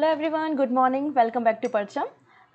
Hello everyone, good morning, welcome back to Parcham.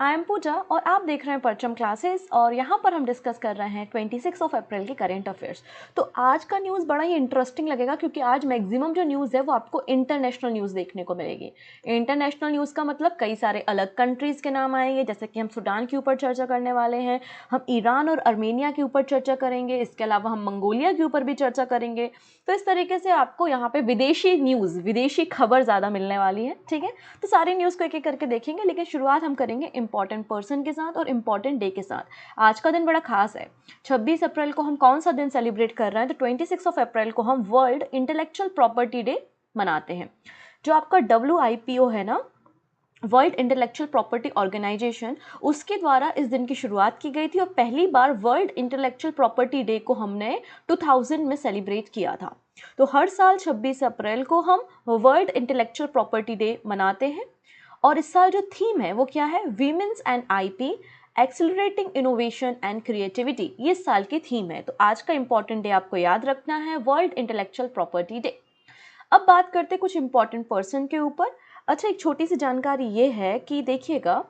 I M पूजा और आप देख रहे हैं परचम क्लासेस और यहाँ पर हम डिस्कस कर रहे हैं 26 अप्रैल के करेंट अफेयर्स। तो आज का न्यूज़ बड़ा ही इंटरेस्टिंग लगेगा क्योंकि आज मैक्सिमम जो न्यूज़ है वो आपको इंटरनेशनल न्यूज़ देखने को मिलेगी। इंटरनेशनल न्यूज़ का मतलब कई सारे अलग कंट्रीज़ के नाम आएंगे, जैसे कि हम सूडान के ऊपर चर्चा करने वाले हैं, हम ईरान और अर्मेनिया के ऊपर चर्चा करेंगे, इसके अलावा हम मंगोलिया के ऊपर भी चर्चा करेंगे। तो इस तरीके से आपको यहाँ पे विदेशी न्यूज़, विदेशी खबर ज़्यादा मिलने वाली है। ठीक है, तो सारी न्यूज़ को एक एक करके देखेंगे, लेकिन शुरुआत हम करेंगे इंपॉर्टेंट पर्सन के साथ और इंपॉर्टेंट डे के साथ। आज का दिन बड़ा खास है। 26 अप्रैल को हम कौन सा दिन सेलिब्रेट कर रहे हैं? तो 26 अप्रैल को हम वर्ल्ड इंटेलेक्चुअल प्रॉपर्टी डे मनाते हैं। जो आपका WIPO है ना, वर्ल्ड इंटेलेक्चुअल प्रॉपर्टी ऑर्गेनाइजेशन, उसके द्वारा इस दिन की शुरुआत की गई थी और पहली बार वर्ल्ड इंटेलेक्चुअल प्रॉपर्टी डे को हमने 2000 में सेलिब्रेट किया था। तो हर साल 26 अप्रैल को हम वर्ल्ड इंटेलेक्चुअल प्रॉपर्टी डे मनाते हैं। और इस साल जो थीम है वो क्या है? Women's and IP accelerating innovation and creativity, ये इस साल की थीम है। तो आज का इंपॉर्टेंट डे आपको याद रखना है, वर्ल्ड इंटेलेक्चुअल प्रॉपर्टी डे। अब बात करते कुछ इंपॉर्टेंट पर्सन के ऊपर। अच्छा, एक छोटी सी जानकारी ये है कि देखिएगा,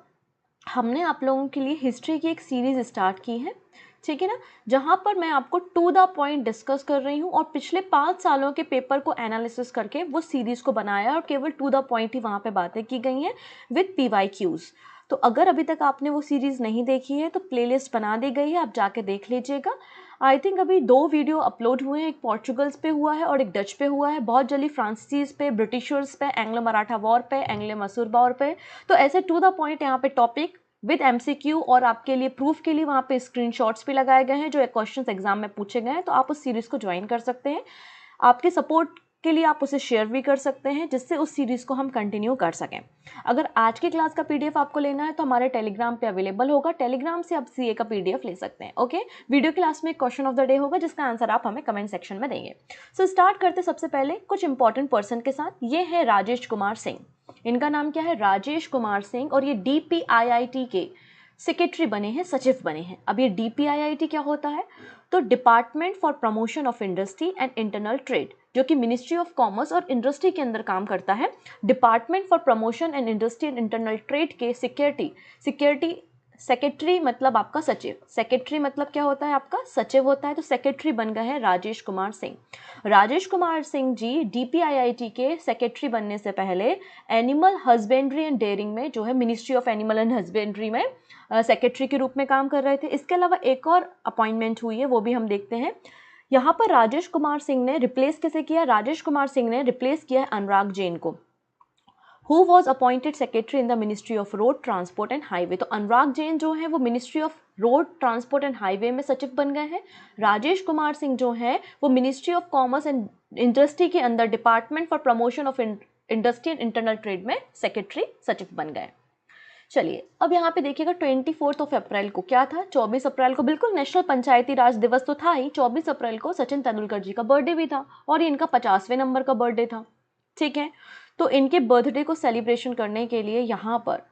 हमने आप लोगों के लिए हिस्ट्री की एक सीरीज स्टार्ट की है, ठीक है ना, जहाँ पर मैं आपको टू द पॉइंट डिस्कस कर रही हूँ और पिछले 5 सालों के पेपर को एनालिसिस करके वो सीरीज को बनाया और केवल टू द पॉइंट ही वहाँ पे बातें की गई हैं विद PYQs। तो अगर अभी तक आपने वो सीरीज नहीं देखी है तो प्लेलिस्ट बना दी गई है, आप जाके देख लीजिएगा। आई थिंक अभी 2 वीडियो अपलोड हुए हैं, एक पोर्चुगल्स पे हुआ है और एक डच पे हुआ है। बहुत जल्दी फ्रांसीसीज पे, ब्रिटिशर्स पे, एंग्लो मराठा वॉर पे, एंग्लो मसूर वॉर पे। तो ऐसे टू द पॉइंट यहाँ पे टॉपिक विद MCQ और आपके लिए प्रूफ के लिए वहाँ पे स्क्रीनशॉट्स भी लगाए गए हैं जो क्वेश्चंस एग्जाम में पूछे गए हैं। तो आप उस सीरीज को ज्वाइन कर सकते हैं। आपके सपोर्ट के लिए आप उसे शेयर भी कर सकते हैं जिससे उस सीरीज को हम कंटिन्यू कर सकें। अगर आज की क्लास का PDF आपको लेना है तो हमारे टेलीग्राम पे अवेलेबल होगा। टेलीग्राम से आप CA का PDF ले सकते हैं। ओके, वीडियो क्लास में क्वेश्चन ऑफ द डे होगा जिसका आंसर आप हमें कमेंट सेक्शन में देंगे। सो स्टार्ट करते सबसे पहले कुछ इंपॉर्टेंट पर्सन के साथ। ये है राजेश कुमार सिंह। इनका नाम क्या है? राजेश कुमार सिंह। और ये DPIIT के सेक्रेटरी बने हैं, सचिव बने हैं। अब ये DPIIT क्या होता है? तो department for promotion of industry and internal trade, जो कि मिनिस्ट्री ऑफ कॉमर्स और इंडस्ट्री के अंदर काम करता है। Department for promotion and industry and internal trade के सेक्रेटरी मतलब आपका सचिव। सेक्रेटरी मतलब क्या होता है? आपका सचिव होता है। तो सेक्रेटरी बन गए हैं राजेश कुमार सिंह। राजेश कुमार सिंह जी DPIIT के सेक्रेटरी बनने से पहले एनिमल हस्बेंड्री एंड डेयरिंग में, जो है ministry of animal and husbandry में, सेक्रेटरी के रूप में काम कर रहे थे। इसके अलावा एक और अपॉइंटमेंट हुई है, वो भी हम देखते हैं। यहाँ पर राजेश कुमार सिंह ने रिप्लेस कैसे किया? राजेश कुमार सिंह ने रिप्लेस किया अनुराग जैन को, who was appointed secretary in the Ministry of Road Transport and Highway। तो अनुराग जैन जो है वो ministry of road transport and highway में सचिव बन गए हैं। राजेश कुमार सिंह जो है वो ministry of commerce and industry के अंदर department for promotion of industry and internal trade में सेक्रेटरी सचिव बन गए। चलिए, अब यहाँ पे देखिएगा 24 अप्रैल को क्या था? 24 अप्रैल को बिल्कुल नेशनल पंचायती राज दिवस तो था ही, 24 अप्रैल को सचिन तेंदुलकर जी का बर्थडे भी था और ये इनका 50वें नंबर का बर्थडे था। ठीक है, तो इनके बर्थडे को सेलिब्रेशन करने के लिए यहाँ पर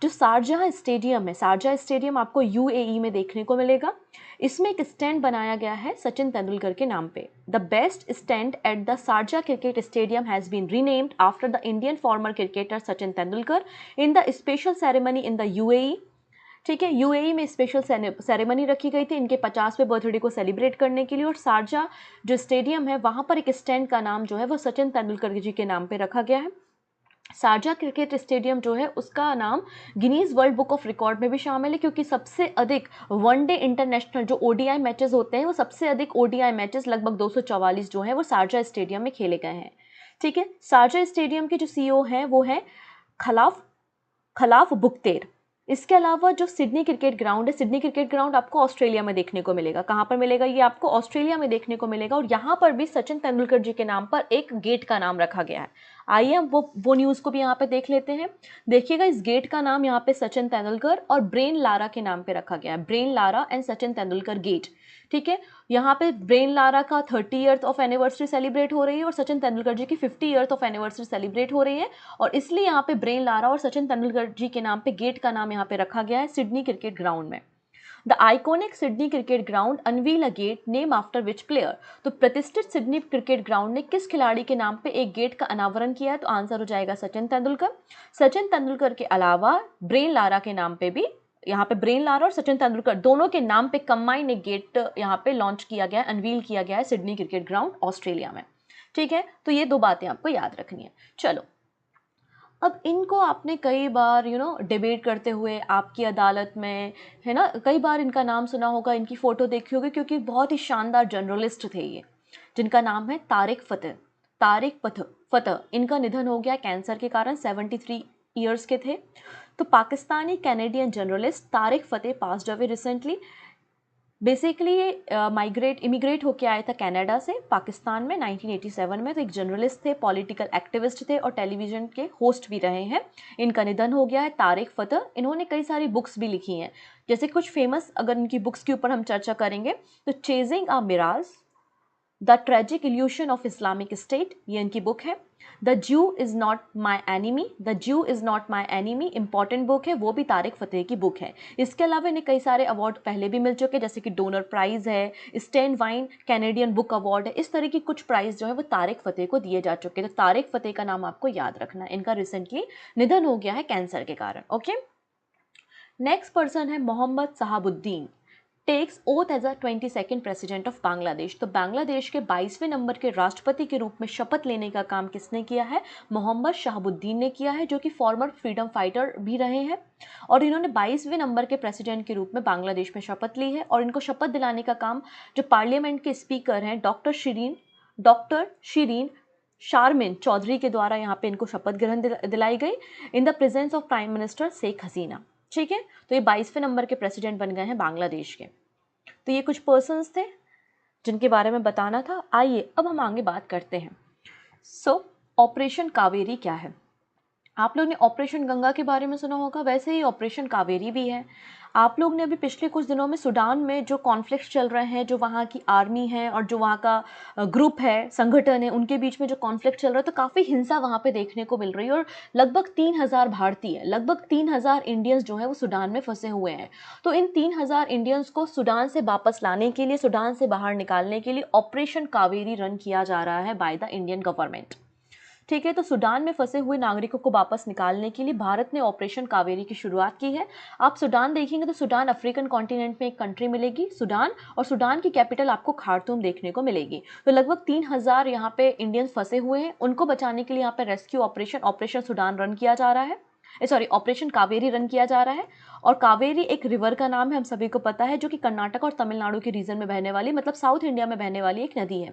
जो शारजाह स्टेडियम है, शारजाह स्टेडियम आपको UAE में देखने को मिलेगा। इसमें एक स्टैंड बनाया गया है सचिन तेंदुलकर के नाम पे। The best stand at the Sharjah cricket stadium has been renamed after the Indian former cricketer Sachin Tendulkar in the special ceremony in the UAE। ठीक है, UAE में स्पेशल सेरेमनी रखी गई थी इनके 50वें बर्थडे को सेलिब्रेट करने के लिए। और शारजाह जो स्टेडियम है वहाँ पर एक स्टैंड का नाम जो है वो सचिन तेंदुलकर जी के नाम पे रखा गया है। शारजाह क्रिकेट स्टेडियम जो है उसका नाम Guinness world book of record में भी शामिल है, क्योंकि सबसे अधिक वनडे इंटरनेशनल जो ODI मैचेस होते हैं, वो सबसे अधिक ODI मैचेस लगभग 244 जो है वो शारजाह स्टेडियम में खेले गए हैं। ठीक है, शारजाह स्टेडियम के जो CEO हैं वो है खलाफ बुख्तेर। इसके अलावा जो सिडनी क्रिकेट ग्राउंड है, सिडनी क्रिकेट ग्राउंड आपको ऑस्ट्रेलिया में देखने को मिलेगा। कहाँ पर मिलेगा? ये आपको ऑस्ट्रेलिया में देखने को मिलेगा। और यहाँ पर भी सचिन तेंदुलकर जी के नाम पर एक गेट का नाम रखा गया है। आइए हम वो न्यूज़ को भी यहाँ पे देख लेते हैं। देखिएगा, इस गेट का नाम यहाँ पे सचिन तेंदुलकर और ब्रेन लारा के नाम पे रखा गया है। Brian Lara and Sachin Tendulkar gate. ठीक है, यहाँ पे ब्रेन लारा का 30 ईयर्स ऑफ एनिवर्सरी सेलिब्रेट हो रही है और सचिन तेंदुलकर जी की 50 ईयर्स ऑफ एनिवर्सरी सेलिब्रेट हो रही है। और इसलिए यहाँ पे ब्रेन लारा और सचिन तेंदुलकर जी के नाम पे गेट का नाम यहाँ पे रखा गया है सिडनी क्रिकेट ग्राउंड में। The iconic Sydney cricket ground unveil a gate name after which player. तो प्रतिष्ठित सिडनी क्रिकेट ग्राउंड ने किस खिलाड़ी के नाम पे एक गेट का अनावरण किया है? तो आंसर हो जाएगा सचिन तेंदुलकर। सचिन तेंदुलकर के अलावा ब्रेन लारा के नाम पे भी, यहाँ पे ब्रेन लारा और सचिन तेंदुलकर दोनों के नाम पे कंबाइन एक गेट यहाँ पे लॉन्च किया गया है, अनवील किया गया है सिडनी क्रिकेट ग्राउंड ऑस्ट्रेलिया में। ठीक है, तो ये दो बातें आपको याद रखनी है। चलो, अब इनको आपने कई बार डिबेट करते हुए आपकी अदालत में, है ना, कई बार इनका नाम सुना होगा, इनकी फ़ोटो देखी होगी, क्योंकि बहुत ही शानदार जर्नलिस्ट थे ये, जिनका नाम है तारिक फ़तेह। फ़तेह इनका निधन हो गया कैंसर के कारण, 73 ईयर्स के थे। तो पाकिस्तानी कैनेडियन जर्नलिस्ट तारिक फ़तेह पास्ड अवे रिसेंटली। बेसिकली ये इमिग्रेट होके आए थे कनाडा से पाकिस्तान में 1987 में। तो एक जर्नलिस्ट थे, पॉलिटिकल एक्टिविस्ट थे और टेलीविज़न के होस्ट भी रहे हैं। इनका निधन हो गया है, तारिक फ़तेह। इन्होंने कई सारी बुक्स भी लिखी हैं, जैसे कुछ फेमस अगर इनकी बुक्स के ऊपर हम चर्चा करेंगे तो chasing a mirage, the tragic illusion of Islamic state, ये इनकी बुक है। The Jew is not my enemy, the Jew is not my enemy, important book है, वो भी तारिक फ़तेह की बुक है। इसके अलावा इन्हें कई सारे अवार्ड पहले भी मिल चुके हैं, जैसे कि डोनर प्राइज़ है, स्टेन वाइन कैनेडियन बुक अवार्ड है। इस तरह की कुछ प्राइज़ जो है वो तारिक फ़तेह को दिए जा चुके हैं। तो तारिक फ़तेह का नाम आपको याद रखना है, इनका रिसेंटली निधन हो गया है कैंसर के कारण। ओके, नेक्स्ट पर्सन है Mohammed Shahabuddin, takes oath as a 22nd president of Bangladesh. तो बांग्लादेश के 22वें नंबर के राष्ट्रपति के रूप में शपथ लेने का काम किसने किया है? मोहम्मद शहाबुद्दीन ने किया है, जो कि फॉर्मर फ्रीडम फाइटर भी रहे हैं। और इन्होंने 22वें नंबर के प्रेसिडेंट के रूप में बांग्लादेश में शपथ ली है। और इनको शपथ दिलाने का काम जो पार्लियामेंट के स्पीकर हैं डॉक्टर शिरीन शारमिन चौधरी के द्वारा यहाँ पे इनको शपथ ग्रहण दिलाई गई in the presence of prime minister Sheikh Hasina. ठीक है, तो ये 22वें नंबर के प्रेसिडेंट बन गए हैं बांग्लादेश के। तो ये कुछ पर्सन्स थे जिनके बारे में बताना था। आइए अब हम आगे बात करते हैं। ऑपरेशन कावेरी क्या है? आप लोग ने ऑपरेशन गंगा के बारे में सुना होगा, वैसे ही ऑपरेशन कावेरी भी है। आप लोग ने अभी पिछले कुछ दिनों में सूडान में जो कॉन्फ्लिक्ट्स चल रहे हैं, जो वहाँ की आर्मी है और जो वहाँ का ग्रुप है, संगठन है, उनके बीच में जो कॉन्फ्लिक्ट चल रहा है, तो काफ़ी हिंसा वहाँ पे देखने को मिल रही है। और लगभग 3000 भारतीय, लगभग 3000 इंडियंस जो हैं वो सूडान में फंसे हुए हैं। तो इन 3000 इंडियंस को सूडान से वापस लाने के लिए, सूडान से बाहर निकालने के लिए ऑपरेशन कावेरी रन किया जा रहा है बाय द इंडियन गवर्नमेंट। ठीक है, तो सूडान में फंसे हुए नागरिकों को वापस निकालने के लिए भारत ने ऑपरेशन कावेरी की शुरुआत की है। आप सूडान देखेंगे तो सूडान अफ्रीकन कॉन्टिनेंट में एक कंट्री मिलेगी, सूडान, और सूडान की कैपिटल आपको खार्तूम देखने को मिलेगी। तो लगभग 3000 यहाँ पे इंडियंस फंसे हुए हैं, उनको बचाने के लिए यहाँ पे रेस्क्यू ऑपरेशन सूडान रन किया जा रहा है, ऑपरेशन कावेरी रन किया जा रहा है। और कावेरी एक रिवर का नाम है, हम सभी को पता है, जो कि कर्नाटक और तमिलनाडु के रीजन में बहने वाली, मतलब साउथ इंडिया में बहने वाली एक नदी है।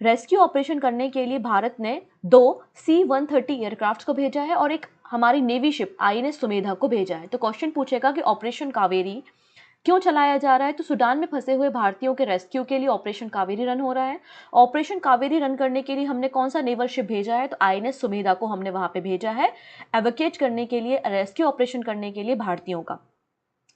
रेस्क्यू ऑपरेशन करने के लिए भारत ने 2 C-130 एयरक्राफ्ट को भेजा है और एक हमारी नेवी शिप INS सुमेधा को भेजा है। तो क्वेश्चन पूछेगा कि ऑपरेशन कावेरी क्यों चलाया जा रहा है? तो सूडान में फंसे हुए भारतीयों के रेस्क्यू के लिए ऑपरेशन कावेरी रन हो रहा है। ऑपरेशन कावेरी रन करने के लिए हमने कौन सा नेवल शिप भेजा है? तो INS सुमेधा को हमने वहां पे भेजा है एवोकेट करने के लिए, रेस्क्यू ऑपरेशन करने के लिए भारतीयों का।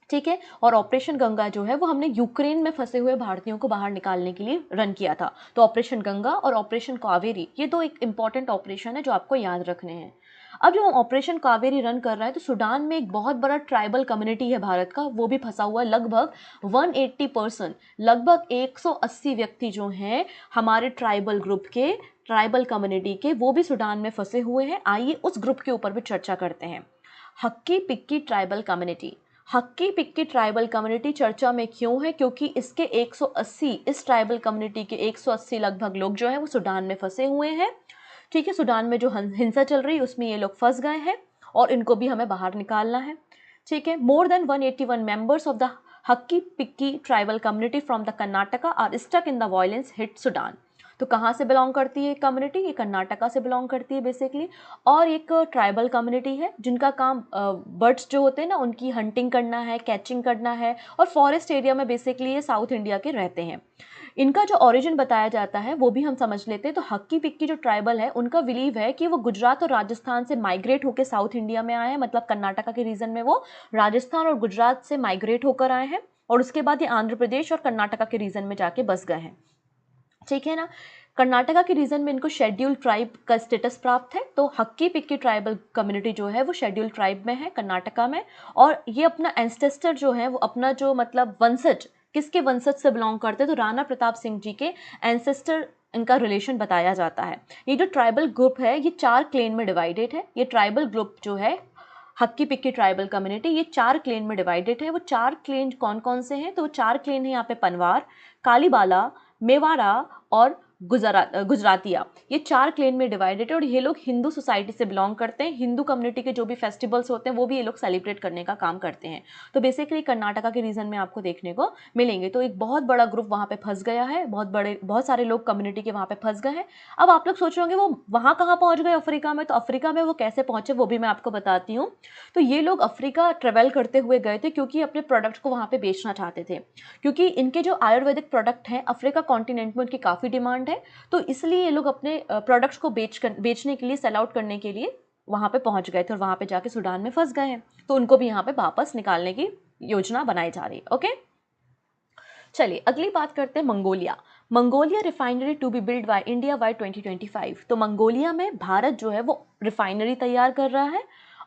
ठीक है, और ऑपरेशन गंगा जो है वो हमने यूक्रेन में फंसे हुए भारतीयों को बाहर निकालने के लिए रन किया था। तो ऑपरेशन गंगा और ऑपरेशन कावेरी, ये दो एक इंपॉर्टेंट ऑपरेशन है जो आपको याद रखने हैं। अब जो हम ऑपरेशन कावेरी रन कर रहा है, तो सूडान में एक बहुत बड़ा ट्राइबल कम्युनिटी है भारत का, वो भी फंसा हुआ है। लगभग 180 पर्सन, लगभग 180 व्यक्ति जो हैं हमारे ट्राइबल ग्रुप के, ट्राइबल कम्युनिटी के, वो भी सूडान में फंसे हुए हैं। आइए उस ग्रुप के ऊपर भी चर्चा करते हैं। हक्की पिक्की ट्राइबल कम्युनिटी। हक्की पिक्की ट्राइबल कम्युनिटी चर्चा में क्यों है? क्योंकि इसके 180, इस ट्राइबल कम्युनिटी के 180 लगभग लोग जो हैं वो सूडान में फंसे हुए हैं। ठीक है, सूडान में जो हिंसा चल रही है उसमें ये लोग फंस गए हैं और इनको भी हमें बाहर निकालना है। ठीक है, more than 181 members of the Hakki Pikki tribal community from the Karnataka are stuck in the violence hit Sudan. तो कहाँ से बिलोंग करती है कम्युनिटी? ये कर्नाटका से बिलोंग करती है बेसिकली। और एक ट्राइबल कम्युनिटी है जिनका काम बर्ड्स जो होते हैं ना, उनकी हंटिंग करना है, कैचिंग करना है, और फॉरेस्ट एरिया में बेसिकली ये साउथ इंडिया के रहते हैं। इनका जो ओरिजिन बताया जाता है वो भी हम समझ लेते हैं। तो हक्की पिक्की जो ट्राइबल है, उनका बिलीव है कि वो गुजरात और राजस्थान से माइग्रेट होकर साउथ इंडिया में आए हैं, मतलब कर्नाटका के रीजन में वो राजस्थान और गुजरात से माइग्रेट होकर आए हैं और उसके बाद ये आंध्र प्रदेश और कर्नाटका के रीजन में जाके बस गए हैं। ठीक है ना। कर्नाटका के रीजन में इनको शेड्यूल्ड ट्राइब का स्टेटस प्राप्त है, तो हक्की पिक्की ट्राइबल कम्युनिटी जो है वो शेड्यूल्ड ट्राइब में है कर्नाटका में। और ये अपना एंसेस्टर जो है वो अपना जो मतलब वंशज, किसके वंशज से बिलोंग करते हैं, तो राणा प्रताप सिंह जी के एंसेस्टर इनका रिलेशन बताया जाता है। ये जो ट्राइबल ग्रुप है ये 4 क्लेन में डिवाइडेड है। ये ट्राइबल ग्रुप जो है हक्की पिक्की ट्राइबल कम्युनिटी, ये 4 क्लेन में डिवाइडेड है। वो 4 क्लेन कौन कौन से हैं, तो वो 4 क्लेन है यहाँ पे पनवार, कालीबाला, मेवाड़ा और गुजरातिया। ये 4 क्लेन में डिवाइडेड है और ये लोग हिंदू सोसाइटी से बिलोंग करते हैं। हिंदू कम्युनिटी के जो भी फेस्टिवल्स होते हैं वो भी ये लोग सेलिब्रेट करने का काम करते हैं। तो बेसिकली कर्नाटका के रीजन में आपको देखने को मिलेंगे। तो एक बहुत बड़ा ग्रुप वहाँ पे फंस गया है, बहुत सारे लोग कम्युनिटी के वहाँ पे फंस गए हैं। अब आप लोग सोच रहे होंगे वो वहाँ कहाँ पहुँच गए अफ्रीका में, तो अफ्रीका में वो कैसे पहुँचे वो भी मैं आपको बताती हूँ। तो ये लोग अफ्रीका ट्रेवल करते हुए गए थे क्योंकि अपने प्रोडक्ट को वहाँ पे बेचना चाहते थे, क्योंकि इनके जो आयुर्वेदिक प्रोडक्ट हैं अफ्रीका कॉन्टिनेंट में उनकी काफ़ी डिमांड है। तो इसलिए ये लोग अपने प्रोडक्ट्स को बेचने के लिए, सेल आउट करने के लिए वहाँ पे पहुँच गए थे और वहाँ पे जाके सूडान में फंस गए हैं। तो उनको भी यहाँ पे वापस निकालने की योजना बनाई जा रही है। ओके, चलिए अगली बात करते हैं Mongolia. Mongolia refinery to be build by India by 2025। तो मंगोलिया में भारत जो है वो रिफाइनरी तैयार कर रहा है,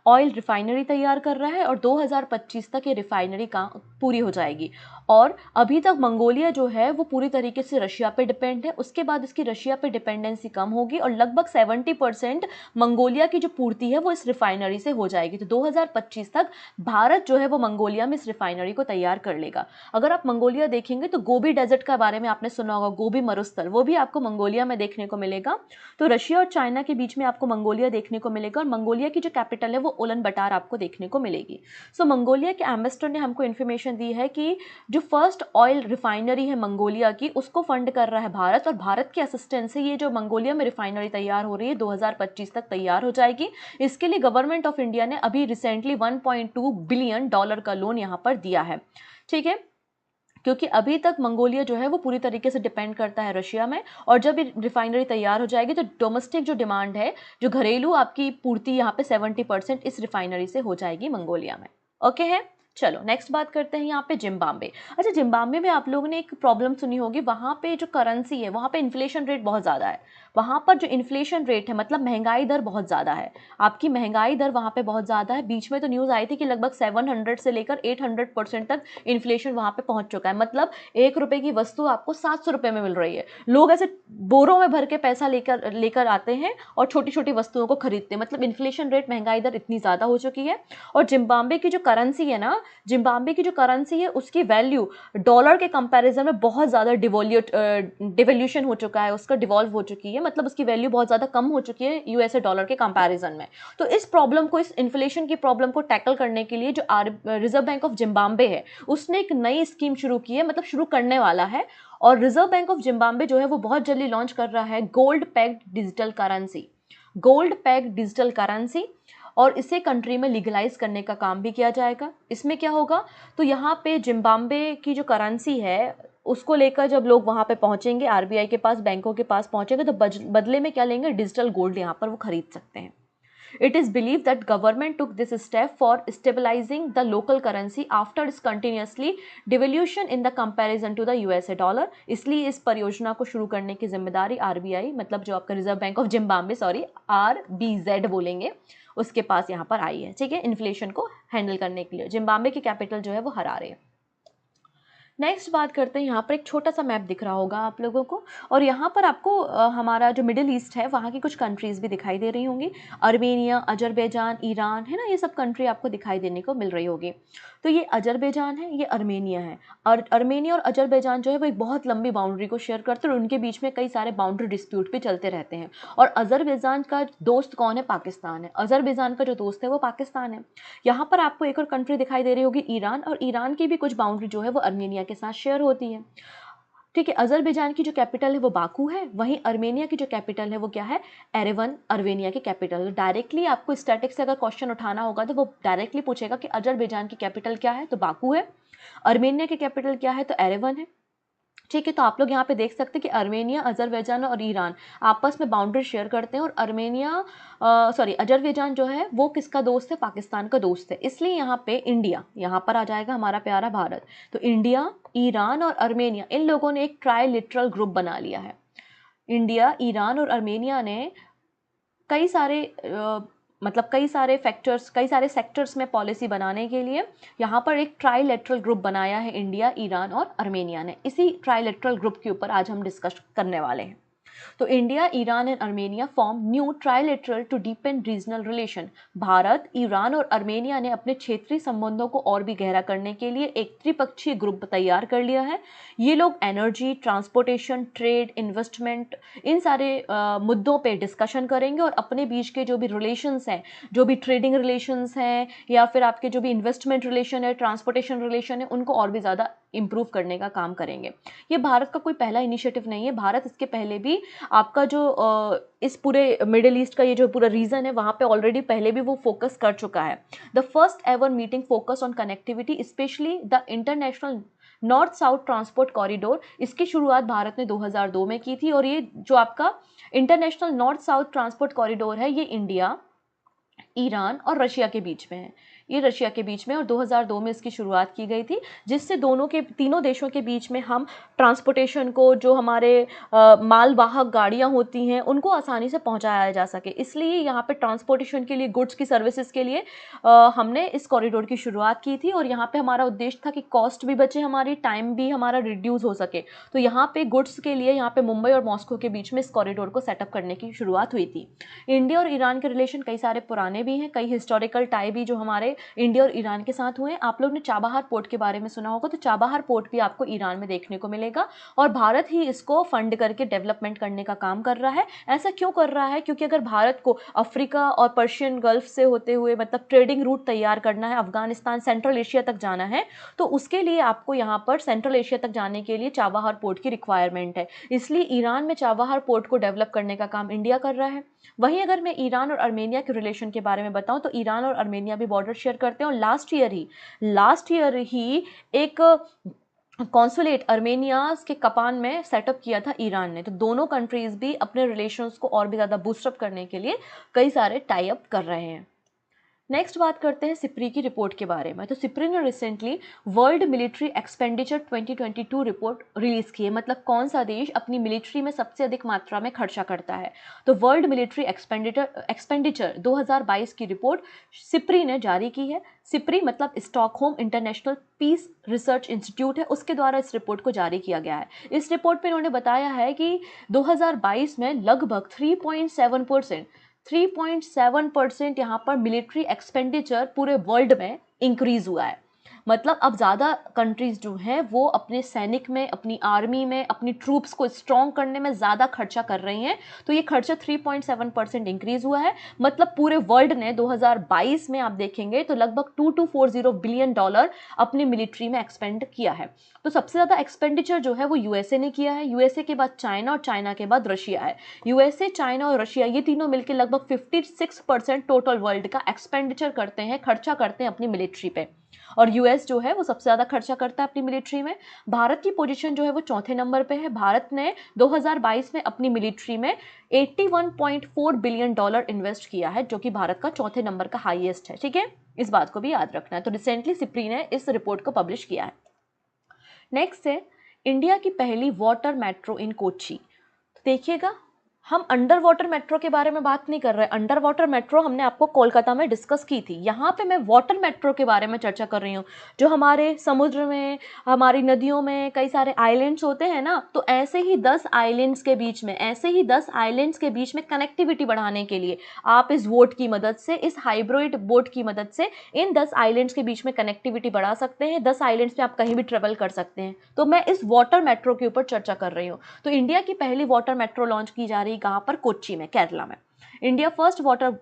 ऑयल रिफाइनरी तैयार कर रहा है और 2025 तक ये रिफाइनरी का पूरी हो जाएगी। और अभी तक मंगोलिया जो है वो पूरी तरीके से रशिया पे डिपेंड है। उसके बाद इसकी रशिया पे डिपेंडेंसी कम होगी और लगभग 70% मंगोलिया की जो पूर्ति है वो इस रिफाइनरी से हो जाएगी। तो 2025 तक भारत जो है वो मंगोलिया में इस रिफाइनरी को तैयार कर लेगा। अगर आप मंगोलिया देखेंगे तो गोबी डेजर्ट के बारे में आपने सुना होगा, गोबी मरुस्थल, वो भी आपको मंगोलिया में देखने को मिलेगा। तो रशिया और चाइना के बीच में आपको मंगोलिया देखने को मिलेगा और मंगोलिया की जो कैपिटल है वो उलन बटार आपको देखने को मिलेगी। सो मंगोलिया के एम्बेसडर ने हमको इन्फॉर्मेशन दी है कि जो फर्स्ट ऑयल रिफाइनरी है मंगोलिया की उसको फंड कर रहा है भारत, और भारत के असिस्टेंस से ये जो मंगोलिया में रिफाइनरी तैयार हो रही है 2025 तक तैयार हो जाएगी। इसके लिए गवर्नमेंट ऑफ इंडिया ने अभी रिसेंटली $1.2 बिलियन का लोन यहाँ पर दिया है। ठीक है, क्योंकि अभी तक मंगोलिया जो है वो पूरी तरीके से डिपेंड करता है रशिया में, और जब रिफाइनरी तैयार हो जाएगी तो डोमेस्टिक जो डिमांड है, जो घरेलू आपकी पूर्ति यहाँ पे 70% इस रिफाइनरी से हो जाएगी मंगोलिया में। ओके है, चलो नेक्स्ट बात करते हैं यहाँ पे जिम्बाब्वे। अच्छा, जिम्बाब्वे में आप लोगों ने एक प्रॉब्लम सुनी होगी, वहाँ पे जो करेंसी है वहाँ पे इन्फ्लेशन रेट बहुत ज़्यादा है। वहाँ पर जो इन्फ्लेशन रेट है मतलब महंगाई दर बहुत ज़्यादा है, आपकी महंगाई दर वहाँ पे बहुत ज़्यादा है। बीच में तो न्यूज़ आई थी कि लगभग 700 से लेकर 800% तक इन्फ्लेशन वहाँ पे पहुँच चुका है। मतलब 1 रुपये की वस्तु आपको 700 रुपये में मिल रही है। लोग ऐसे बोरों में भर के पैसा लेकर आते हैं और छोटी छोटी वस्तुओं को खरीदते हैं। मतलब इन्फ्लेशन रेट, महंगाई दर इतनी ज़्यादा हो चुकी है। और जिम्बाब्वे की जो करेंसी है ना, जिम्बाब्वे की जो करेंसी है उसकी वैल्यू डॉलर के कंपैरिजन में बहुत ज़्यादा डिवोल्यूशन हो चुका है, उसका डिवॉल्व हो चुकी है। मतलब उसकी वैल्यू बहुत ज़्यादा कम हो चुकी है यूएसए डॉलर के कंपैरिजन में। तो इस प्रॉब्लम को, इस इन्फ्लेशन की प्रॉब्लम को टैकल करने के लिए जो रिजर्व बैंक ऑफ जिम्बाब्वे है उसने एक नई स्कीम शुरू की है, मतलब शुरू करने वाला है। और रिजर्व बैंक ऑफ जिम्बाब्वे जो है वो बहुत जल्दी लॉन्च कर रहा है gold packed digital currency, gold packed digital currency. और इसे कंट्री में लीगलाइज करने का काम भी किया जाएगा। इसमें क्या होगा, तो यहाँ पे जिम्बाब्वे की जो करेंसी है उसको लेकर जब लोग वहाँ पे पहुँचेंगे, आरबीआई के पास, बैंकों के पास पहुँचेंगे, तो बदले में क्या लेंगे, डिजिटल गोल्ड यहाँ पर वो खरीद सकते हैं। It is believed that government took this step for stabilizing the local currency after its continuously devaluation in the comparison to the USA dollar। इसलिए इस परियोजना को शुरू करने की जिम्मेदारी आरबीआई, मतलब जो आपका reserve bank of Zimbabwe, sorry RBZ बोलेंगे, उसके पास यहाँ पर आई है। ठीक है, इन्फ्लेशन को हैंडल करने के लिए जिम्बाब्वे की कैपिटल जो है वो हरारे है। नेक्स्ट बात करते हैं, यहाँ पर एक छोटा सा मैप दिख रहा होगा आप लोगों को, और यहाँ पर आपको हमारा जो मिडिल ईस्ट है वहाँ की कुछ कंट्रीज़ भी दिखाई दे रही होंगी। अर्मेनिया, अजरबैजान, ईरान है ना, ये सब कंट्री आपको दिखाई देने को मिल रही होगी। तो ये अजरबैजान है, ये अर्मेनिया है। और अर्मेनिया और अजरबैजान जो है वो एक बहुत लंबी बाउंड्री को शेयर करते हैं और उनके बीच में कई सारे बाउंड्री डिस्प्यूट भी चलते रहते हैं। और अजरबैजान का दोस्त कौन है, पाकिस्तान है। अजरबैजान का जो दोस्त है वो पाकिस्तान है। यहाँ पर आपको एक और कंट्री दिखाई दे रही होगी, ईरान, और ईरान की भी कुछ बाउंड्री जो है वो अर्मेनिया के साथ शेयर होती है। ठीक है, अजरबैजान की जो कैपिटल है वो बाकू है, वहीं अर्मेनिया की जो कैपिटल है वो क्या है, एरेवन, अर्मेनिया की कैपिटल। डायरेक्टली आपको स्टैटिक से अगर क्वेश्चन उठाना होगा तो वो डायरेक्टली पूछेगा कि अजरबैजान की कैपिटल क्या है, तो बाकू है। अर्मेनिया की कैपिटल क्या है, तो एरेवन है। ठीक है, तो आप लोग यहाँ पे देख सकते हैं कि अर्मेनिया, अजरबैजान और ईरान आपस में बाउंड्री शेयर करते हैं। और अजरबैजान जो है वो किसका दोस्त है, पाकिस्तान का दोस्त है। इसलिए यहाँ पे इंडिया, यहाँ पर आ जाएगा हमारा प्यारा भारत। तो इंडिया, ईरान और अर्मेनिया, इन लोगों ने एक ट्राइलिटरल ग्रुप बना लिया है। इंडिया, ईरान और अर्मेनिया ने कई सारे कई सारे फैक्टर्स, कई सारे सेक्टर्स में पॉलिसी बनाने के लिए यहाँ पर एक ट्राइलेटरल ग्रुप बनाया है इंडिया, ईरान और अर्मेनिया ने। इसी ट्राइलेटरल ग्रुप के ऊपर आज हम डिस्कस करने वाले हैं। तो India, Iran and Armenia form new trilateral to deepen regional relation. Bharat, Iran और अर्मेनिया ने अपने क्षेत्रीय संबंधों को और भी गहरा करने के लिए एक त्रिपक्षीय ग्रुप तैयार कर लिया है। ये लोग एनर्जी, ट्रांसपोर्टेशन, ट्रेड, इन्वेस्टमेंट, इन सारे मुद्दों पे डिस्कशन करेंगे और अपने बीच के जो भी रिलेशंस हैं, जो भी ट्रेडिंग रिलेशंस हैं या फिर आपके जो भी इन्वेस्टमेंट रिलेशन है, ट्रांसपोर्टेशन रिलेशन है, उनको और भी ज़्यादा इम्प्रूव करने का काम करेंगे। ये भारत का कोई पहला इनिशिएटिव नहीं है। भारत इसके पहले भी आपका जो इस पूरे मिडिल ईस्ट का ये जो पूरा रीजन है वहाँ पे ऑलरेडी पहले भी वो फोकस कर चुका है। The first ever meeting focus on connectivity, specially the international north south transport corridor. इसकी शुरुआत भारत ने 2002 में की थी और ये जो आपका international north south transport corridor है ये इंडिया, ईरान और रशिया के बीच में है। ये रशिया के बीच में और 2002 में इसकी शुरुआत की गई थी, जिससे तीनों देशों के बीच में हम ट्रांसपोर्टेशन को, जो हमारे मालवाहक गाड़ियां होती हैं उनको आसानी से पहुंचाया जा सके। इसलिए यहाँ पे ट्रांसपोर्टेशन के लिए, गुड्स की सर्विसेज के लिए हमने इस कॉरिडोर की शुरुआत की थी और यहाँ पे हमारा उद्देश्य था कि कॉस्ट भी बचे, हमारी टाइम भी हमारा रिड्यूस हो सके। तो यहाँ पे गुड्स के लिए यहाँ पे मुंबई और मॉस्को के बीच में इस कॉरिडोर को सेटअप करने की शुरुआत हुई थी। इंडिया और ईरान के रिलेशन कई सारे पुराने भी हैं, कई हिस्टोरिकल टाई भी जो हमारे इंडिया और ईरान के साथ हुए हैं। आप लोग ने चाबहार पोर्ट के बारे में सुना होगा, तो चाबहार पोर्ट भी आपको ईरान में देखने को मिलेगा और भारत ही इसको फंड करके डेवलपमेंट करने का काम कर रहा है। ऐसा क्यों कर रहा है? क्योंकि अगर भारत को अफ्रीका और पर्शियन गल्फ से होते हुए ट्रेडिंग रूट तैयार करना है, अफगानिस्तान, सेंट्रल एशिया तक जाना है, तो उसके लिए आपको यहाँ पर सेंट्रल एशिया तक जाने के लिए चाबहार पोर्ट की रिक्वायरमेंट है। इसलिए ईरान में चाबहार पोर्ट को डेवलप करने का काम इंडिया कर रहा है। वहीं अगर मैं ईरान और अर्मेनिया के रिलेशन के बारे में बताऊं तो ईरान और अर्मेनिया भी बॉर्डर शेयर करते हैं और लास्ट ईयर ही एक कॉन्सुलेट अर्मेनिया के कपान में सेटअप किया था ईरान ने। तो दोनों कंट्रीज भी अपने रिलेशंस को और भी ज़्यादा बूस्टअप करने के लिए कई सारे टाई अप कर रहे हैं। नेक्स्ट बात करते हैं सिप्री की रिपोर्ट के बारे में। तो सिप्री ने recently world military expenditure 2022 report release की है। मतलब कौन सा देश अपनी मिलिट्री में सबसे अधिक मात्रा में खर्चा करता है। तो वर्ल्ड मिलिट्री एक्सपेंडिचर 2022 की रिपोर्ट सिप्री ने जारी की है। सिप्री मतलब Stockholm international peace research institute है, उसके द्वारा इस रिपोर्ट को जारी किया गया है। इस रिपोर्ट में इन्होंने बताया है कि 2022 में लगभग 3.7% यहाँ पर मिलिट्री एक्सपेंडिचर पूरे वर्ल्ड में इंक्रीज हुआ है। मतलब अब ज़्यादा कंट्रीज़ जो हैं वो अपने सैनिक में, अपनी आर्मी में, अपनी ट्रूप्स को स्ट्रॉन्ग करने में ज़्यादा खर्चा कर रही हैं। तो ये खर्चा 3.7% इंक्रीज़ हुआ है। मतलब पूरे वर्ल्ड ने 2022 में आप देखेंगे तो लगभग $2240 बिलियन अपनी मिलिट्री में एक्सपेंड किया है। तो सबसे ज़्यादा एक्सपेंडिचर जो है वो यूएसए ने किया है। यूएसए के बाद चाइना और चाइना के बाद रशिया है। यूएसए, चाइना और रशिया ये तीनों मिलकर लगभग 56% टोटल वर्ल्ड का एक्सपेंडिचर करते हैं, खर्चा करते हैं अपनी मिलिट्री पे। और यूएस जो है वो सबसे ज़्यादा खर्चा करता है अपनी मिलिट्री में। भारत की पोजीशन जो है वो चौथे नंबर पे है। भारत ने 2022 में अपनी मिलिट्री में $81.4 बिलियन इन्वेस्ट किया है, जो कि भारत का चौथे नंबर का हाईएस्ट है। ठीक है, इस बात को भी याद रखना है। तो रिसेंटली सिप्री ने इस रिपोर्ट को पब्लिश किया है। नेक्स्ट है इंडिया की पहली वाटर मेट्रो इन कोच्चि। तो देखिएगा, हम अंडर वाटर मेट्रो के बारे में बात नहीं कर रहे। अंडर वाटर मेट्रो हमने आपको कोलकाता में डिस्कस की थी। यहाँ पे मैं वाटर मेट्रो के बारे में चर्चा कर रही हूँ। जो हमारे समुद्र में, हमारी नदियों में कई सारे आइलैंड्स होते हैं ना, तो ऐसे ही 10 आइलैंड्स के बीच में कनेक्टिविटी बढ़ाने के लिए आप इस बोट की मदद से, इस हाइब्रिड बोट की मदद से इन 10 आइलैंड्स के बीच में कनेक्टिविटी बढ़ा सकते हैं। 10 आइलैंड्स पे आप कहीं भी ट्रेवल कर सकते हैं। तो मैं इस वाटर मेट्रो के ऊपर चर्चा कर रही हूँ। तो इंडिया की पहली वाटर मेट्रो लॉन्च की जा रही कहाँ पर? कोच्चि में, केरला में। India first water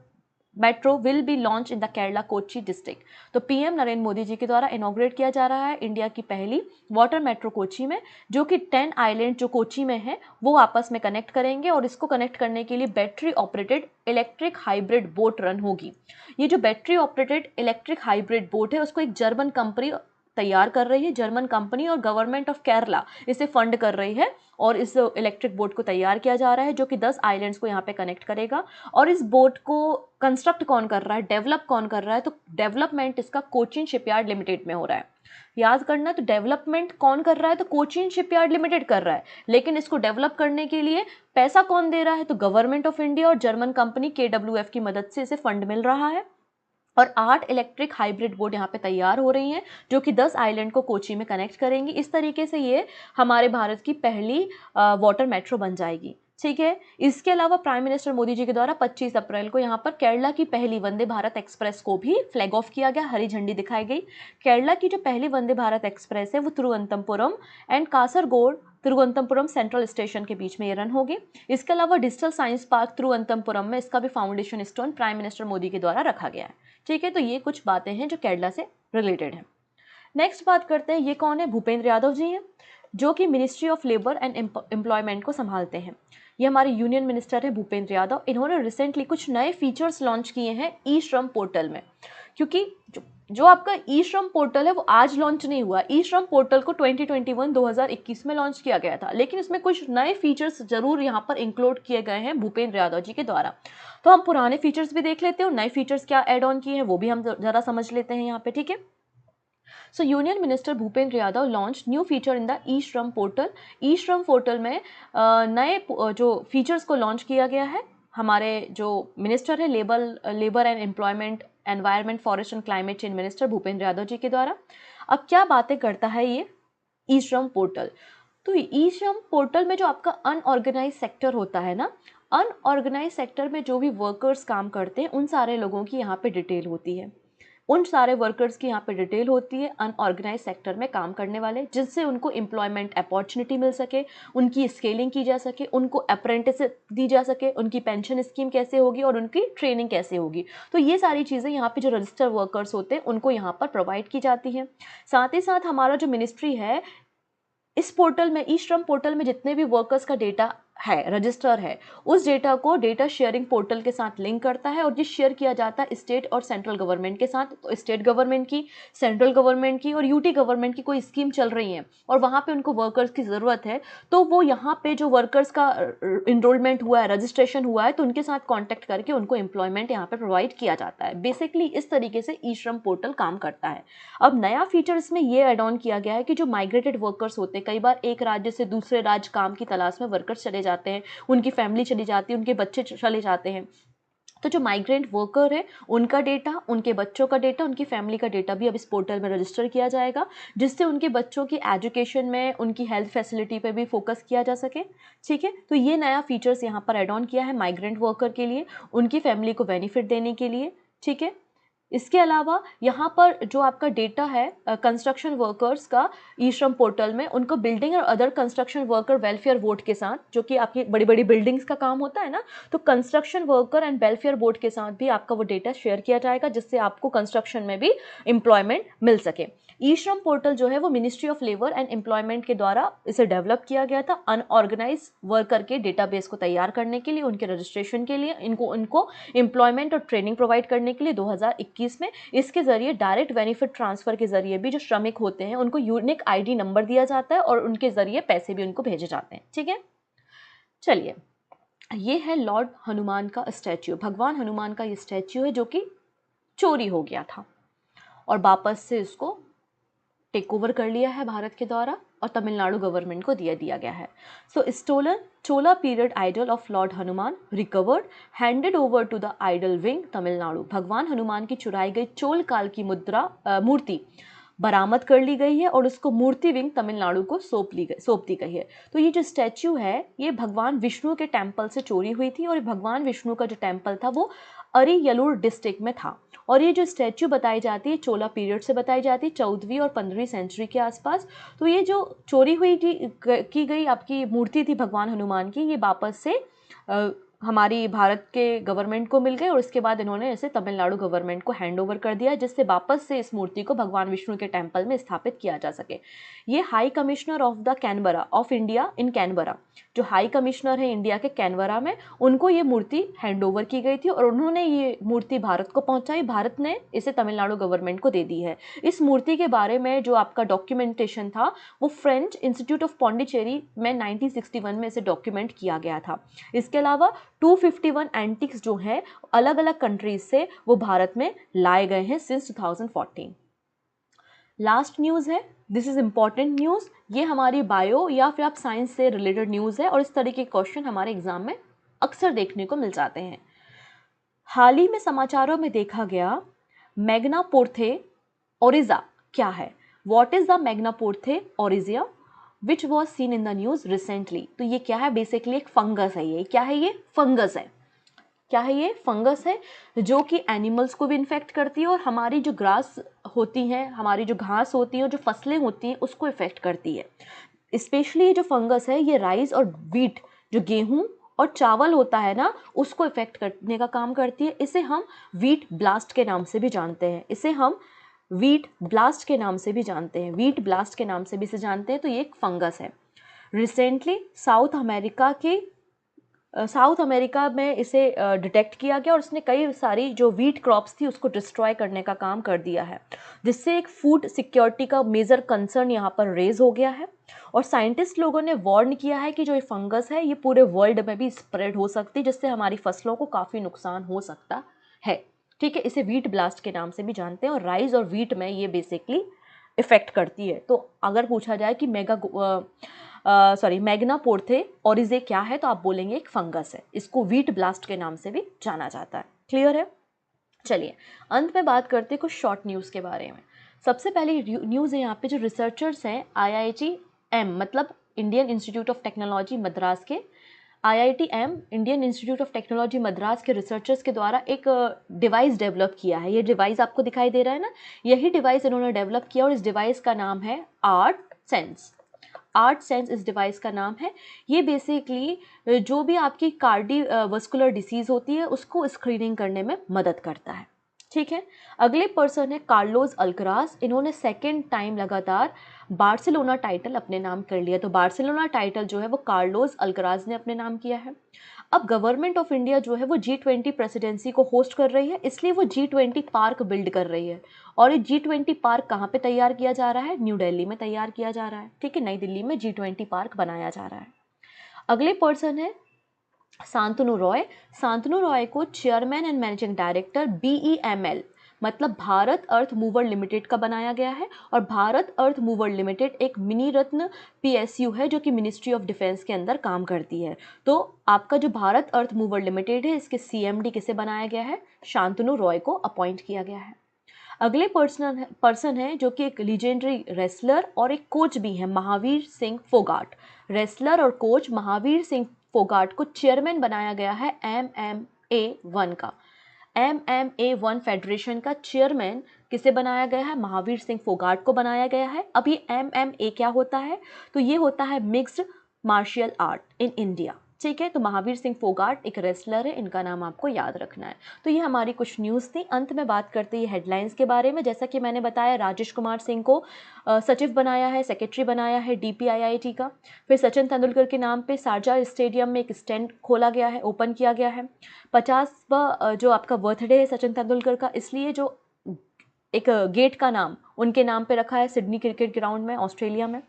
metro will be launch in the Kerala Kochi district. तो पीएम नरेंद्र मोदी जी के द्वारा इनॉग्रेट किया जा रहा है इंडिया की पहली वाटर मेट्रो कोच्चि में, जो कि 10 आइलैंड जो कोच्चि में है वो आपस में कनेक्ट करेंगे और इसको कनेक्ट करने के लिए battery operated electric hybrid boat run होगी। ये जो battery operated electric hybrid boat है उसको एक जर्मन कंपनी तैयार कर रही है जर्मन कंपनी, और गवर्नमेंट ऑफ केरला इसे फंड कर रही है, और इस इलेक्ट्रिक बोट को तैयार किया जा रहा है जो कि 10 आइलैंड्स को यहाँ पे कनेक्ट करेगा। और इस बोट को कंस्ट्रक्ट कौन कर रहा है, डेवलप कौन कर रहा है, तो डेवलपमेंट इसका कोचिन शिपयार्ड लिमिटेड में हो रहा है। याद करना, तो डेवलपमेंट कौन कर रहा है, तो कोचिन शिपयार्ड लिमिटेड कर रहा है, लेकिन इसको डेवलप करने के लिए पैसा कौन दे रहा है, तो गवर्नमेंट ऑफ इंडिया और जर्मन कंपनी KWF की मदद से इसे फंड मिल रहा है। और 8 इलेक्ट्रिक हाइब्रिड बोट यहाँ पे तैयार हो रही हैं जो कि 10 आइलैंड को कोची में कनेक्ट करेंगी। इस तरीके से ये हमारे भारत की पहली वाटर मेट्रो बन जाएगी। ठीक है, इसके अलावा प्राइम मिनिस्टर मोदी जी के द्वारा 25 अप्रैल को यहाँ पर केरला की पहली वंदे भारत एक्सप्रेस को भी फ्लैग ऑफ किया गया, हरी झंडी दिखाई गई। केरला की जो पहली वंदे भारत एक्सप्रेस है वो Thiruvananthapuram and Kasaragod Thiruvananthapuram central station के बीच में ये रन होगी। इसके अलावा डिजिटल साइंस पार्क तिरुवनंतपुरम में इसका भी foundation stone prime minister Modi के द्वारा रखा गया है। ठीक है, तो ये कुछ बातें हैं जो केरला से रिलेटेड हैं। नेक्स्ट बात करते हैं, ये कौन है, भूपेंद्र यादव जी हैं जो कि ministry of labour and employment को संभालते हैं। ये हमारे यूनियन मिनिस्टर हैं भूपेंद्र यादव। इन्होंने रिसेंटली कुछ नए फीचर्स लॉन्च किए हैं ई श्रम पोर्टल में, क्योंकि जो आपका ई श्रम पोर्टल है वो आज लॉन्च नहीं हुआ। ई श्रम पोर्टल को 2021 में लॉन्च किया गया था, लेकिन इसमें कुछ नए फीचर्स जरूर यहाँ पर इंक्लूड किए गए हैं भूपेंद्र यादव जी के द्वारा। तो हम पुराने फीचर्स भी देख लेते हैं और नए फीचर्स क्या ऐड ऑन किए हैं वो भी हम जरा समझ लेते हैं यहाँ पे। ठीक है, so union minister Bhupender Yadav launch new feature in the e Shram portal. E Shram portal में नए जो फीचर्स को लॉन्च किया गया है हमारे जो मिनिस्टर है labour and employment environment forest and climate change minister Bhupender Yadav ji के द्वारा। अब क्या बातें करता है ये ई श्रम पोर्टल, तो ई श्रम पोर्टल में जो आपका अनऑर्गेनाइज सेक्टर होता है ना, अनऑर्गेनाइज सेक्टर में जो भी वर्कर्स काम करते हैं उन सारे लोगों की यहाँ पे डिटेल होती है, उन सारे वर्कर्स की यहाँ पे डिटेल होती है अनऑर्गेनाइज सेक्टर में काम करने वाले, जिससे उनको एम्प्लॉयमेंट अपॉर्चुनिटी मिल सके, उनकी स्केलिंग की जा सके, उनको अप्रेंटिस दी जा सके, उनकी पेंशन स्कीम कैसे होगी और उनकी ट्रेनिंग कैसे होगी। तो ये सारी चीज़ें यहाँ पे जो रजिस्टर वर्कर्स होते हैं उनको यहाँ पर प्रोवाइड की जाती हैं। साथ ही साथ हमारा जो मिनिस्ट्री है इस पोर्टल में, ई श्रम पोर्टल में जितने भी वर्कर्स का डेटा है, रजिस्टर है, उस डेटा को डेटा शेयरिंग पोर्टल के साथ लिंक करता है और ये शेयर किया जाता है स्टेट और सेंट्रल गवर्नमेंट के साथ। तो स्टेट गवर्नमेंट की, सेंट्रल गवर्नमेंट की और यूटी गवर्नमेंट की कोई स्कीम चल रही है और वहाँ पे उनको वर्कर्स की ज़रूरत है, तो वो यहाँ पे जो वर्कर्स का इनरोलमेंट हुआ है, रजिस्ट्रेशन हुआ है, तो उनके साथ कॉन्टैक्ट करके उनको एम्प्लॉयमेंट यहाँ पे प्रोवाइड किया जाता है। बेसिकली इस तरीके से ई श्रम पोर्टल काम करता है। अब नया फीचर इसमें ये एड ऑन किया गया है कि जो माइग्रेटेड वर्कर्स होते हैं, कई बार एक राज्य से दूसरे राज्य काम की तलाश में वर्कर्स चले जाते हैं, उनकी फैमिली चली जाती है, उनके बच्चे चले जाते हैं, तो जो माइग्रेंट वर्कर है उनका डेटा, उनके बच्चों का डेटा, उनकी फैमिली का डेटा भी अब इस पोर्टल में रजिस्टर किया जाएगा, जिससे उनके बच्चों की एजुकेशन में, उनकी हेल्थ फैसिलिटी पे भी फोकस किया जा सके। ठीक है, तो ये नया फीचर्स यहाँ पर एड ऑन किया है माइग्रेंट वर्कर के लिए, उनकी फैमिली को बेनिफिट देने के लिए। ठीक है, इसके अलावा यहाँ पर जो आपका डेटा है कंस्ट्रक्शन वर्कर्स का ई श्रम पोर्टल में, उनको बिल्डिंग और other construction worker welfare board के साथ, जो कि आपकी बड़ी बड़ी बिल्डिंग्स का काम होता है ना, तो construction worker and welfare board के साथ भी आपका वो डेटा शेयर किया जाएगा, जिससे आपको कंस्ट्रक्शन में भी एम्प्लॉयमेंट मिल सके। ई श्रम पोर्टल जो है वो ministry of labour and employment के द्वारा इसे डेवलप किया गया था अनऑर्गेनाइज वर्कर के डेटाबेस को तैयार करने के लिए, उनके रजिस्ट्रेशन के लिए, उनको एम्प्लॉयमेंट और ट्रेनिंग प्रोवाइड करने के लिए 2021 में। इसके जरिए डायरेक्ट बेनिफिट ट्रांसफर के जरिए भी जो श्रमिक होते हैं उनको यूनिक आईडी नंबर दिया जाता है और उनके जरिए पैसे भी उनको भेजे जाते हैं। ठीक है, चलिए, ये है लॉर्ड हनुमान का स्टैच्यू, भगवान हनुमान का ये स्टैच्यू है जो कि चोरी हो गया था और वापस से इसको टेक ओवर कर लिया है भारत के द्वारा और तमिलनाडु गवर्नमेंट को दिया गया है। So stolen Chola period idol of lord Hanuman recovered, handed over to the idol wing Tamil Nadu. भगवान हनुमान की चुराई गई चोल काल की मूर्ति बरामद कर ली गई है और उसको मूर्ति विंग तमिलनाडु को सौंप दी गई है। तो ये जो स्टैच्यू है ये भगवान विष्णु के टेम्पल से चोरी हुई थी और भगवान विष्णु का जो टेम्पल था वो अरियलूर डिस्ट्रिक्ट में था। और ये जो स्टैच्यू बताई जाती है चोला पीरियड से बताई जाती है, 14वीं और 15वीं सेंचुरी के आसपास। तो ये जो चोरी हुई की गई आपकी मूर्ति थी भगवान हनुमान की, ये वापस से हमारी भारत के गवर्नमेंट को मिल गए और उसके बाद इन्होंने इसे तमिलनाडु गवर्नमेंट को हैंड ओवर कर दिया, जिससे वापस से इस मूर्ति को भगवान विष्णु के टेम्पल में स्थापित किया जा सके। ये high commissioner of the Canberra of India in Canberra, जो हाई कमिश्नर है इंडिया के कैनबरा में, उनको ये मूर्ति हैंड ओवर की गई थी और उन्होंने ये मूर्ति भारत को पहुंचाई। भारत ने इसे तमिलनाडु गवर्नमेंट को दे दी है। इस मूर्ति के बारे में जो आपका डॉक्यूमेंटेशन था वो फ्रेंच इंस्टीट्यूट ऑफ पौंडीचेरी में 1961 में इसे डॉक्यूमेंट किया गया था। इसके अलावा 251 एंटिक्स जो हैं अलग अलग कंट्रीज से वो भारत में लाए गए हैं सिंस 2014। लास्ट न्यूज़ है, दिस इज इंपॉर्टेंट न्यूज़, ये हमारी बायो या फिर आप साइंस से रिलेटेड न्यूज़ है और इस तरीके के क्वेश्चन हमारे एग्जाम में अक्सर देखने को मिल जाते हैं। हाल ही में समाचारों में देखा गया मैग्ना पोर्थे ओरिजा क्या है? What is the magnaporthe oryzae which was seen in the news recently? तो ये क्या है? बेसिकली एक फंगस है। ये क्या है? ये फंगस है। क्या है? ये फंगस है जो कि एनिमल्स को भी इन्फेक्ट करती है और हमारी जो ग्रास होती हैं, हमारी जो घास होती है, जो फसलें होती हैं, उसको इफेक्ट करती है। स्पेशली ये जो फंगस है ये राइस और वीट, जो गेहूं और चावल होता है ना, उसको इफेक्ट करने का काम करती है। इसे हम वीट ब्लास्ट के नाम से भी जानते हैं। इसे हम वीट ब्लास्ट के नाम से भी जानते हैं। वीट ब्लास्ट के नाम से भी इसे जानते हैं। तो ये एक फंगस है। रिसेंटली साउथ अमेरिका में इसे डिटेक्ट किया गया और उसने कई सारी जो वीट क्रॉप्स थी उसको डिस्ट्रॉय करने का काम कर दिया है, जिससे एक फूड सिक्योरिटी का मेजर कंसर्न यहाँ पर रेज हो गया है। और साइंटिस्ट लोगों ने वार्न किया है कि जो ये फंगस है ये पूरे वर्ल्ड में भी स्प्रेड हो सकती है, जिससे हमारी फसलों को काफ़ी नुकसान हो सकता है। ठीक है, इसे वीट ब्लास्ट के नाम से भी जानते हैं और राइस और वीट में ये बेसिकली इफेक्ट करती है। तो अगर पूछा जाए कि मैग्ना पोर्थे ओरिजे क्या है, तो आप बोलेंगे एक फंगस है। इसको वीट ब्लास्ट के नाम से भी जाना जाता है। क्लियर है? चलिए अंत में बात करते हैं कुछ शॉर्ट न्यूज़ के बारे में। सबसे पहले न्यूज़ है यहाँ पे, जो रिसर्चर्स हैं IITM मतलब Indian institute of technology Madras के, IITM Indian institute of technology Madras के रिसर्चर्स के द्वारा एक डिवाइस डेवलप किया है। ये डिवाइस आपको दिखाई दे रहा है ना, यही डिवाइस इन्होंने डेवलप किया और इस डिवाइस का नाम है आर्ट सेंस इस डिवाइस का नाम है। ये बेसिकली जो भी आपकी कार्डियोवैस्कुलर डिसीज़ होती है उसको स्क्रीनिंग करने में मदद करता है। ठीक है, अगले पर्सन है कार्लोस अल्कराज। इन्होंने सेकेंड टाइम लगातार बार्सिलोना टाइटल अपने नाम कर लिया। तो बार्सिलोना टाइटल जो है वो कार्लोस अल्कराज ने अपने नाम किया है। अब गवर्नमेंट ऑफ इंडिया जो है वो G20 प्रेसिडेंसी को होस्ट कर रही है, इसलिए वो G20 पार्क बिल्ड कर रही है। और ये G20 पार्क कहाँ पे तैयार किया जा रहा है? न्यू दिल्ली में तैयार किया जा रहा है। ठीक है, नई दिल्ली में G20 पार्क बनाया जा रहा है। अगले पर्सन है शांतनु रॉय। शांतनु रॉय को chairman and managing director BEML मतलब भारत अर्थ मूवर लिमिटेड का बनाया गया है। और भारत अर्थ मूवर लिमिटेड एक मिनी रत्न PSU है जो कि मिनिस्ट्री ऑफ डिफेंस के अंदर काम करती है। तो आपका जो भारत अर्थ मूवर लिमिटेड है इसके CMD किसे बनाया गया है? शांतनु रॉय को अपॉइंट किया गया है। अगले पर्सन है जो कि एक लीजेंडरी रेसलर और एक कोच भी है, महावीर सिंह फोगाट। रेसलर और कोच महावीर सिंह फोगाट को चेयरमैन बनाया गया है MMA1 का। MMA1 फेडरेशन का चेयरमैन किसे बनाया गया है? महावीर सिंह फोगाट को बनाया गया है। अब ये MMA क्या होता है? तो ये होता है mixed martial art in India. ठीक है, तो महावीर सिंह फोगाट एक रेसलर है, इनका नाम आपको याद रखना है। तो ये हमारी कुछ न्यूज़ थी। अंत में बात करते हैं हेडलाइंस के बारे में। जैसा कि मैंने बताया, राजेश कुमार सिंह को सचिव बनाया है, सेक्रेटरी बनाया है DPIIT का। फिर सचिन तेंदुलकर के नाम पे शारजाह स्टेडियम में एक स्टैंड खोला गया है, ओपन किया गया है। 50वां जो आपका बर्थडे है सचिन तेंदुलकर का, इसलिए जो एक गेट का नाम उनके नाम पे रखा है सिडनी क्रिकेट ग्राउंड में ऑस्ट्रेलिया में।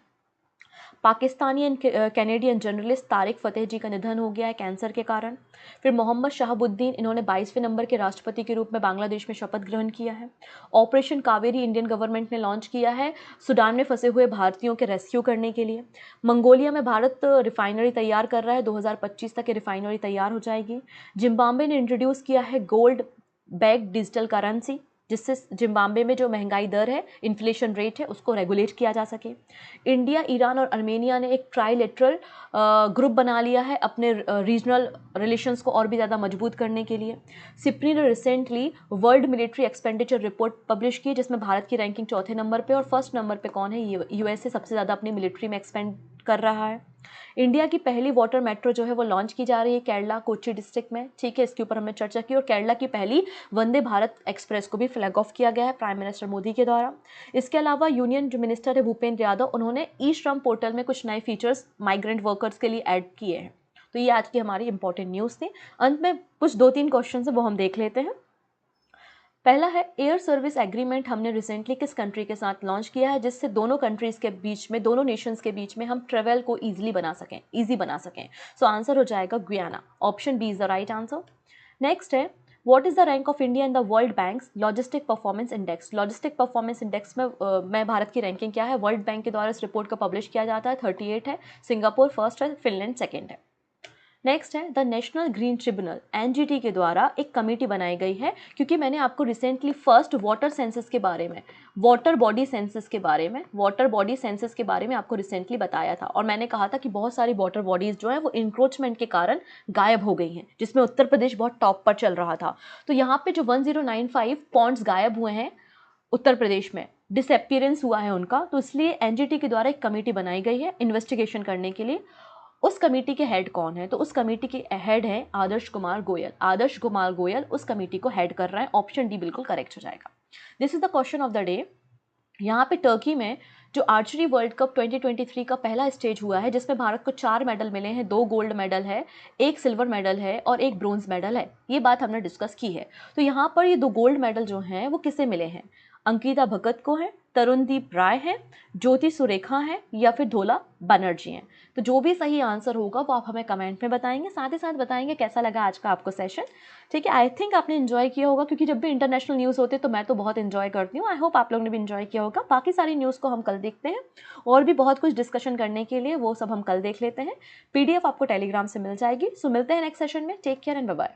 Pakistani and Canadian journalist Tariq फ़तेह जी का निधन हो गया है कैंसर के कारण। फिर मोहम्मद शहाबुद्दीन, इन्होंने 22वें नंबर के राष्ट्रपति के रूप में बांग्लादेश में शपथ ग्रहण किया है। ऑपरेशन कावेरी इंडियन गवर्नमेंट ने लॉन्च किया है सूडान में फंसे हुए भारतीयों के रेस्क्यू करने के लिए। मंगोलिया में भारत रिफाइनरी तैयार कर रहा है, 2025 तक ये रिफाइनरी तैयार हो जाएगी। जिम्बाब्वे ने इंट्रोड्यूस किया है गोल्ड बैक डिजिटल करेंसी, जिससे जिम्बाब्वे में जो महंगाई दर है, इन्फ्लेशन रेट है, उसको रेगुलेट किया जा सके। इंडिया, ईरान और अर्मेनिया ने एक ट्राइलेटरल ग्रुप बना लिया है अपने रीजनल रिलेशंस को और भी ज़्यादा मजबूत करने के लिए। सिप्री ने recently world military expenditure report publish की, जिसमें भारत की रैंकिंग 4थे नंबर पे और फर्स्ट नंबर पे कौन है? USA सबसे ज़्यादा अपनी मिलिट्री में एक्सपेंड कर रहा है। इंडिया की पहली वाटर मेट्रो जो है वो लॉन्च की जा रही है केरला कोच्चि डिस्ट्रिक्ट में, ठीक है, इसके ऊपर हमने चर्चा की। और केरला की पहली वंदे भारत एक्सप्रेस को भी फ्लैग ऑफ किया गया है प्राइम मिनिस्टर मोदी के द्वारा। इसके अलावा यूनियन जो मिनिस्टर है भूपेंद्र यादव, उन्होंने ई श्रम पोर्टल में कुछ नए फीचर्स माइग्रेंट वर्कर्स के लिए ऐड किए हैं। तो ये आज की हमारी इंपॉर्टेंट न्यूज़ थी। अंत में कुछ 2-3 क्वेश्चन है वो हम देख लेते हैं। पहला है, एयर सर्विस एग्रीमेंट हमने रिसेंटली किस कंट्री के साथ लॉन्च किया है जिससे दोनों कंट्रीज़ के बीच में, दोनों नेशंस के बीच में हम ट्रेवल को ईजी बना सकें। सो आंसर हो जाएगा Guyana. Option B is the right answer. Next है, what is the rank of India in the World Bank's logistic performance index. Logistic performance index में भारत की रैंकिंग क्या है? वर्ल्ड बैंक के द्वारा इस रिपोर्ट को पब्लिश किया जाता है। 38 है, सिंगापुर फर्स्ट है, फिनलैंड सेकेंड है। नेक्स्ट है, the national green tribunal NGT के द्वारा एक कमेटी बनाई गई है, क्योंकि मैंने आपको रिसेंटली फर्स्ट वाटर सेंसस के बारे में, वाटर बॉडी सेंसस के बारे में आपको रिसेंटली बताया था। और मैंने कहा था कि बहुत सारी वाटर बॉडीज जो है वो इंक्रोचमेंट के कारण गायब हो गई हैं, जिसमें उत्तर प्रदेश बहुत टॉप पर चल रहा था। तो यहाँ पे जो 1095 पॉन्ड्स गायब हुए हैं उत्तर प्रदेश में, डिसअपीयरेंस हुआ है उनका, तो इसलिए एनजीटी के द्वारा एक कमेटी बनाई गई है इन्वेस्टिगेशन करने के लिए। उस कमेटी के हेड कौन है? तो उस कमेटी के हेड हैं आदर्श कुमार गोयल। आदर्श कुमार गोयल उस कमेटी को हेड कर रहे हैं। ऑप्शन डी बिल्कुल करेक्ट हो जाएगा। This is the question of the day. यहाँ पे टर्की में जो आर्चरी वर्ल्ड कप 2023 का पहला स्टेज हुआ है, जिसमें भारत को 4 मेडल मिले हैं, 2 गोल्ड मेडल है, 1 सिल्वर मेडल है और 1 ब्रोंज मेडल है। ये बात हमने डिस्कस की है। तो यहाँ पर ये 2 गोल्ड मेडल जो हैं वो किसे मिले हैं? अंकिता भगत को है, तरुणदीप राय है, ज्योति सुरेखा है या फिर ढोला बनर्जी हैं। तो जो भी सही आंसर होगा वो आप हमें कमेंट में बताएंगे, साथ ही साथ बताएंगे कैसा लगा आज का आपको सेशन। ठीक है, आई थिंक आपने इन्जॉय किया होगा, क्योंकि जब भी इंटरनेशनल न्यूज़ होते तो मैं तो बहुत इन्जॉय करती हूँ। आई होप आप लोगों ने भी इन्जॉय किया होगा। बाकी सारी न्यूज़ को हम कल देखते हैं, और भी बहुत कुछ डिस्कशन करने के लिए वो सब हम कल देख लेते हैं। PDF आपको टेलीग्राम से मिल जाएगी। सो मिलते हैं नेक्स्ट सेशन में। Take care and bye bye.